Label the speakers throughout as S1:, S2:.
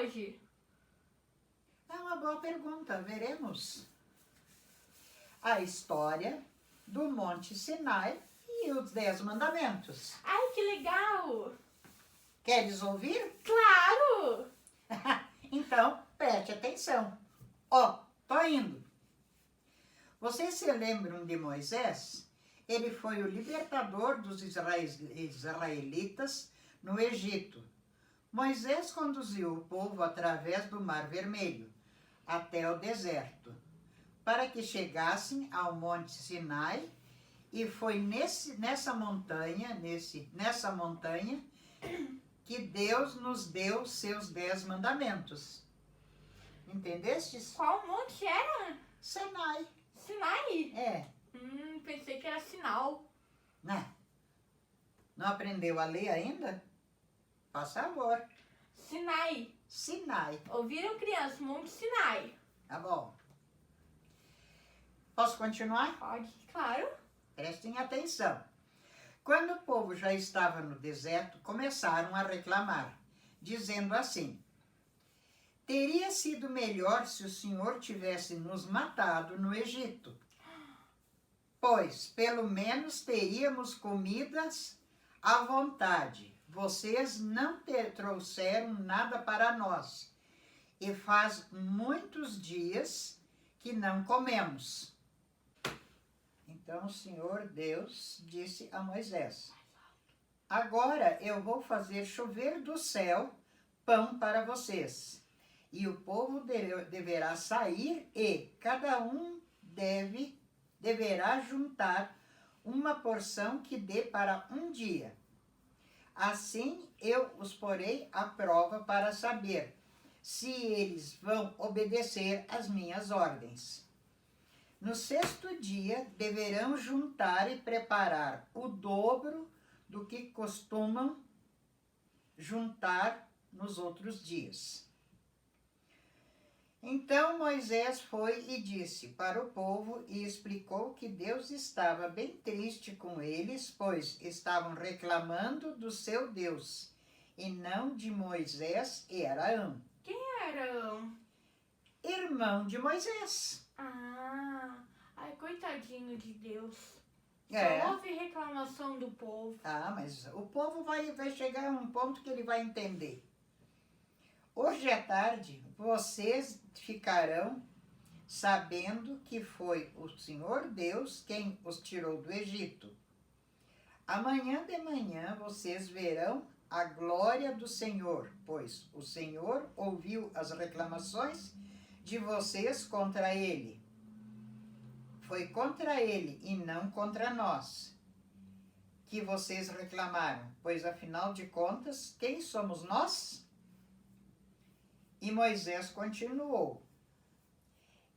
S1: hoje?
S2: É uma boa pergunta, veremos. A história do Monte Sinai e os 10 mandamentos.
S1: Ai, que legal!
S2: Queres ouvir?
S1: Claro!
S2: Então, preste atenção. Ó, tô indo. Vocês se lembram de Moisés? Ele foi o libertador dos israelitas no Egito. Moisés conduziu o povo através do Mar Vermelho até o deserto, para que chegassem ao Monte Sinai, e foi nessa montanha que Deus nos deu seus 10 mandamentos. Entendestes?
S1: Qual monte era?
S2: Sinai.
S1: Sinai?
S2: É,
S1: Pensei que era sinal.
S2: né? Não aprendeu a ler ainda? Faz favor.
S1: Sinai.
S2: Sinai.
S1: Ouviram, criança? Monte Sinai.
S2: Tá bom. Posso continuar?
S1: Pode, claro.
S2: Prestem atenção. Quando o povo já estava no deserto, começaram a reclamar, dizendo assim: teria sido melhor se o Senhor tivesse nos matado no Egito, pois pelo menos teríamos comidas à vontade. Vocês não trouxeram nada para nós, e faz muitos dias que não comemos. Então o Senhor Deus disse a Moisés: agora eu vou fazer chover do céu pão para vocês, e o povo deverá sair, e cada um deverá juntar uma porção que dê para um dia. Assim eu os porei à prova para saber se eles vão obedecer às minhas ordens. No 6º dia, deverão juntar e preparar o dobro do que costumam juntar nos outros dias. Então Moisés foi e disse para o povo e explicou que Deus estava bem triste com eles, pois estavam reclamando do seu Deus, e não de Moisés e Arão.
S1: Quem era Arão?
S2: Irmão de Moisés.
S1: Ai, coitadinho de Deus.
S2: É.
S1: Só houve reclamação do povo.
S2: Mas o povo vai chegar a um ponto que ele vai entender. Hoje à tarde, vocês ficarão sabendo que foi o Senhor Deus quem os tirou do Egito. Amanhã de manhã vocês verão a glória do Senhor, pois o Senhor ouviu as reclamações de vocês contra ele. Foi contra ele e não contra nós que vocês reclamaram, pois afinal de contas, quem somos nós? E Moisés continuou: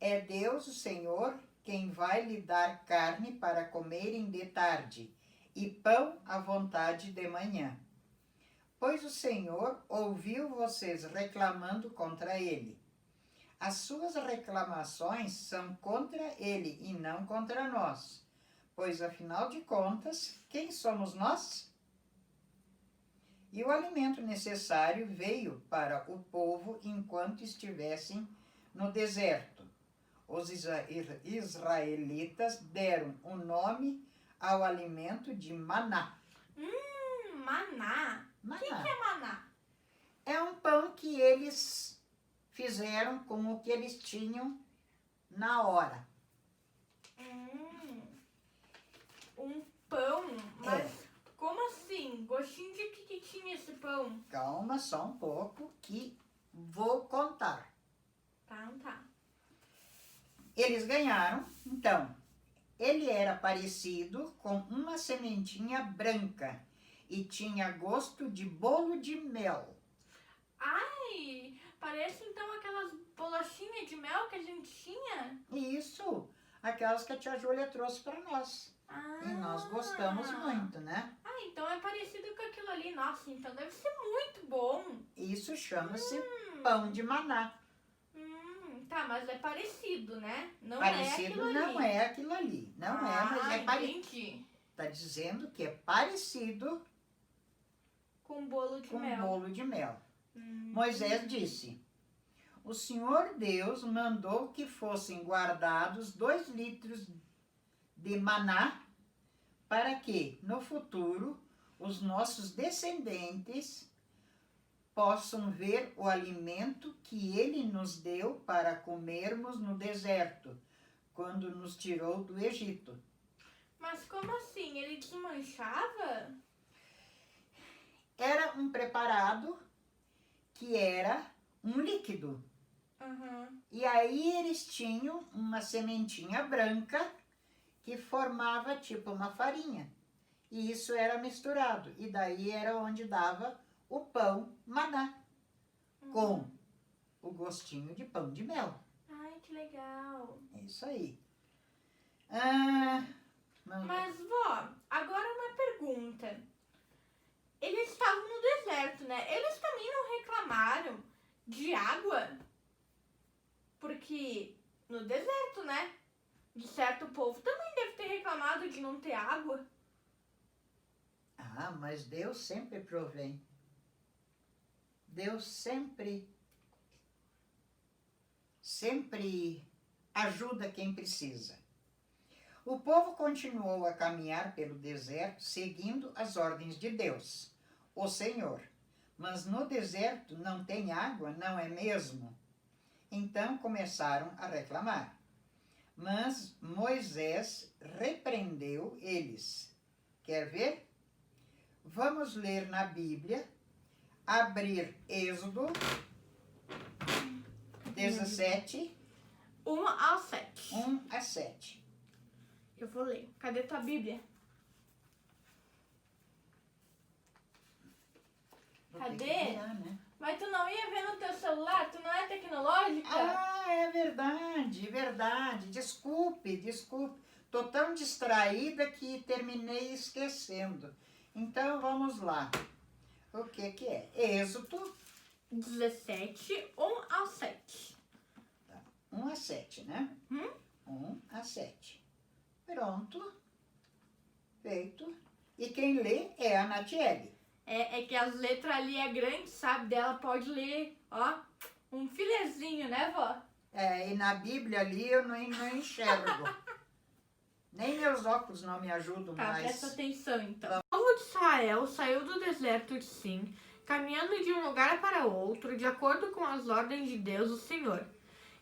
S2: é Deus, o Senhor, quem vai lhe dar carne para comerem de tarde e pão à vontade de manhã. Pois o Senhor ouviu vocês reclamando contra ele. As suas reclamações são contra ele e não contra nós, pois afinal de contas, quem somos nós? E o alimento necessário veio para o povo enquanto estivessem no deserto. Os israelitas deram o nome ao alimento de maná.
S1: Maná? O que é maná?
S2: É um pão que eles fizeram com o que eles tinham na hora.
S1: Um pão? Mas como assim? Gostinho de que tinha esse pão?
S2: Calma só um pouco que vou contar.
S1: Tá.
S2: Eles ganharam, então, ele era parecido com uma sementinha branca e tinha gosto de bolo de mel.
S1: Ai, parece então aquelas bolachinhas de mel que a gente tinha?
S2: Isso, aquelas que a tia Júlia trouxe para nós. E nós gostamos muito, né?
S1: Então é parecido com aquilo ali. Nossa, então deve ser muito bom.
S2: Isso chama-se pão de maná.
S1: Tá, mas é parecido, né? Não
S2: Parecido
S1: é aquilo
S2: não
S1: ali.
S2: é aquilo ali. Não é, mas é parecido.
S1: Entendi.
S2: Tá dizendo que é parecido
S1: Com bolo de
S2: com
S1: mel.
S2: bolo de mel. Moisés disse: o Senhor Deus mandou que fossem guardados 2 litros de maná para que, no futuro, os nossos descendentes possam ver o alimento que ele nos deu para comermos no deserto, quando nos tirou do Egito.
S1: Mas como assim? Ele desmanchava?
S2: Era um preparado que era um líquido. E aí eles tinham uma sementinha branca que formava tipo uma farinha. E isso era misturado. E daí era onde dava o pão maná, com o gostinho de pão de mel.
S1: Ai, que legal.
S2: É isso aí.
S1: Mas, vó, agora uma pergunta. Eles estavam no deserto, né? Eles também não reclamaram de água? Porque no deserto, né? De certo povo também deve ter reclamado de não ter água.
S2: Ah, mas Deus sempre provém. Deus sempre ajuda quem precisa. O povo continuou a caminhar pelo deserto, seguindo as ordens de Deus, o Senhor. Mas no deserto não tem água, não é mesmo? Então começaram a reclamar. Mas Moisés repreendeu eles. Quer ver? Vamos ler na Bíblia, abrir Êxodo 17,
S1: 1 ao 7.
S2: 1 a 7.
S1: Eu vou ler. Cadê tua Bíblia?
S2: Vou ter que
S1: Cadê?
S2: virar, né?
S1: Mas tu não ia ver no teu celular? Tu não é tecnológica?
S2: Ah, é verdade, verdade. Desculpe. Tô tão distraída que terminei esquecendo. Então, vamos lá. O que é? Êxodo
S1: 17, 1 ao 7.
S2: 1 a 7, né? 1 a 7. Pronto. Feito. E quem lê é a Natiele.
S1: É que as letras ali é grande, sabe? Dela pode ler, ó, um filezinho, né, vó?
S2: E na Bíblia ali eu não enxergo. Nem meus óculos não me ajudam
S1: Tá,
S2: mais.
S1: presta atenção então. O povo de Israel saiu do deserto de Sim, caminhando de um lugar para outro, de acordo com as ordens de Deus, o Senhor.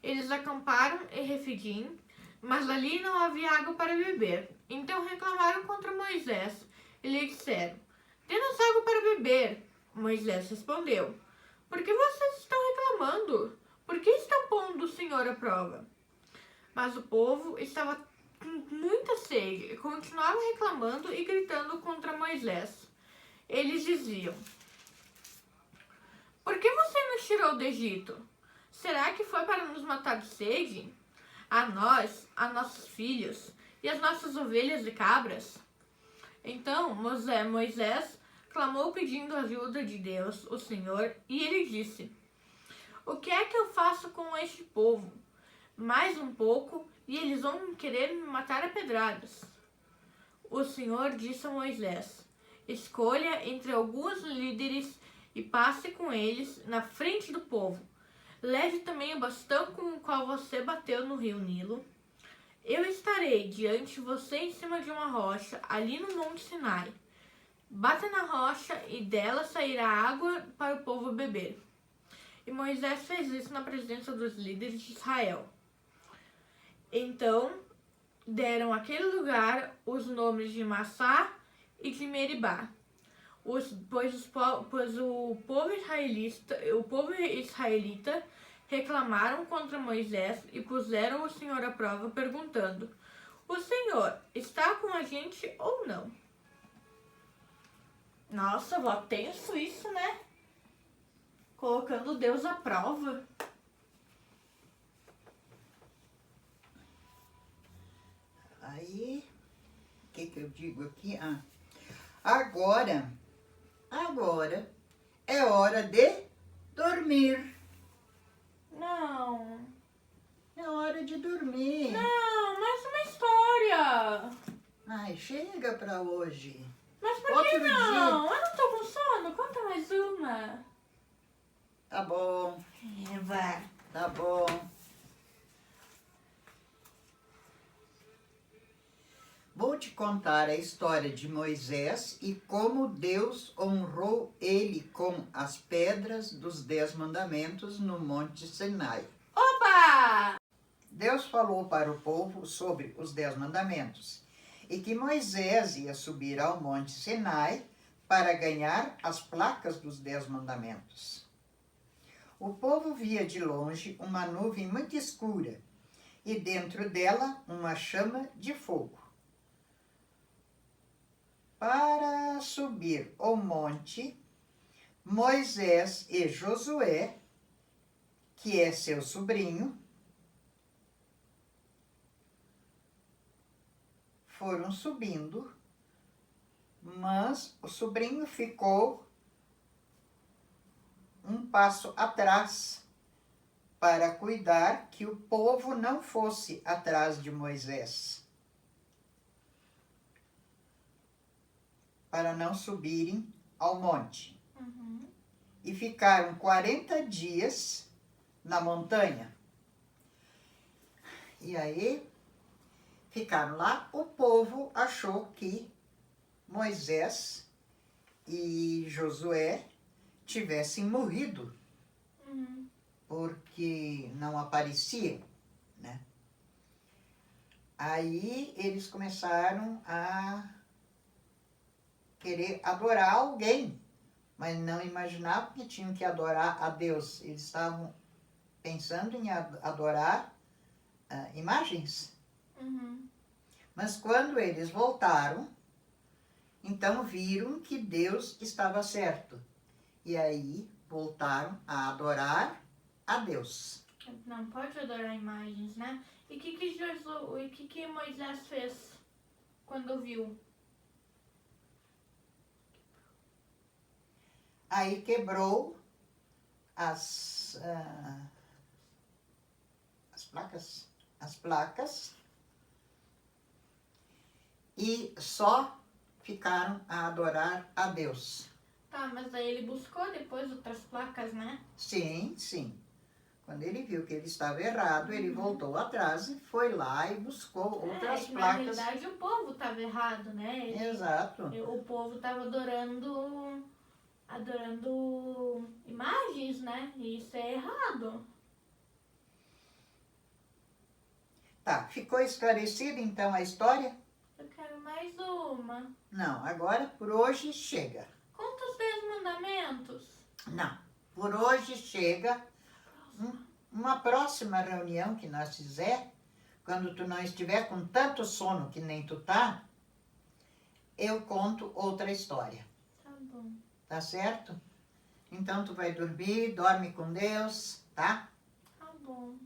S1: Eles acamparam em Refidim, mas ali não havia água para beber. Então reclamaram contra Moisés e lhe disseram: dê-nos água para beber. Moisés respondeu: por que vocês estão reclamando? Por que estão pondo o Senhor à prova? Mas o povo estava com muita sede e continuava reclamando e gritando contra Moisés. Eles diziam: por que você nos tirou do Egito? Será que foi para nos matar de sede? A nós, a nossos filhos e as nossas ovelhas e cabras? Então Moisés clamou pedindo ajuda de Deus, o Senhor, e ele disse: o que é que eu faço com este povo? Mais um pouco e eles vão querer me matar a pedradas. O Senhor disse a Moisés: escolha entre alguns líderes e passe com eles na frente do povo. Leve também o bastão com o qual você bateu no rio Nilo. Eu estarei diante de você em cima de uma rocha, ali no Monte Sinai. Bata na rocha e dela sairá água para o povo beber. E Moisés fez isso na presença dos líderes de Israel. Então deram àquele lugar os nomes de Massá e de Meribá, pois o povo israelita reclamaram contra Moisés e puseram o Senhor à prova, perguntando: o Senhor está com a gente ou não? Nossa, vó, tenso isso, né? Colocando Deus à prova.
S2: Aí, o que eu digo aqui? Agora é hora de dormir.
S1: Não.
S2: É hora de dormir.
S1: Não, mais uma história.
S2: Ai, chega pra hoje.
S1: Mas por
S2: Outro
S1: que não?
S2: dia.
S1: Eu não tô com sono. Conta mais uma.
S2: Tá bom,
S1: Eva.
S2: tá bom. Vou te contar a história de Moisés e como Deus honrou ele com as pedras dos 10 mandamentos no Monte Sinai.
S1: Opa!
S2: Deus falou para o povo sobre os 10 mandamentos e que Moisés ia subir ao Monte Sinai para ganhar as placas dos 10 mandamentos. O povo via de longe uma nuvem muito escura e dentro dela uma chama de fogo. Para subir o monte, Moisés e Josué, que é seu sobrinho, foram subindo, mas o sobrinho ficou um passo atrás para cuidar que o povo não fosse atrás de Moisés, para não subirem ao monte. E ficaram 40 dias na montanha. E aí, ficaram lá, o povo achou que Moisés e Josué tivessem morrido, porque não apareciam, né? Aí eles começaram a querer adorar alguém, mas não imaginavam que tinham que adorar a Deus. Eles estavam pensando em adorar imagens. Mas quando eles voltaram, então viram que Deus estava certo. E aí voltaram a adorar a Deus.
S1: Não pode adorar imagens, né? E o que Moisés fez quando viu?
S2: Aí quebrou as placas e só ficaram a adorar a Deus.
S1: Tá, mas aí ele buscou depois outras placas, né?
S2: Sim, sim. Quando ele viu que ele estava errado, ele voltou atrás e foi lá e buscou outras
S1: que
S2: placas.
S1: Na realidade o povo estava errado, né?
S2: Exato.
S1: O povo estava adorando imagens, né? E isso é errado.
S2: Tá, ficou esclarecida então a história?
S1: Eu quero mais uma.
S2: Não, agora por hoje chega.
S1: Conta os 10 mandamentos.
S2: Não, por hoje chega. Uma próxima reunião que nós fizer, quando tu não estiver com tanto sono que nem tu tá, eu conto outra história.
S1: Tá bom.
S2: Tá certo? Então tu vai dormir, dorme com Deus, tá?
S1: Tá bom.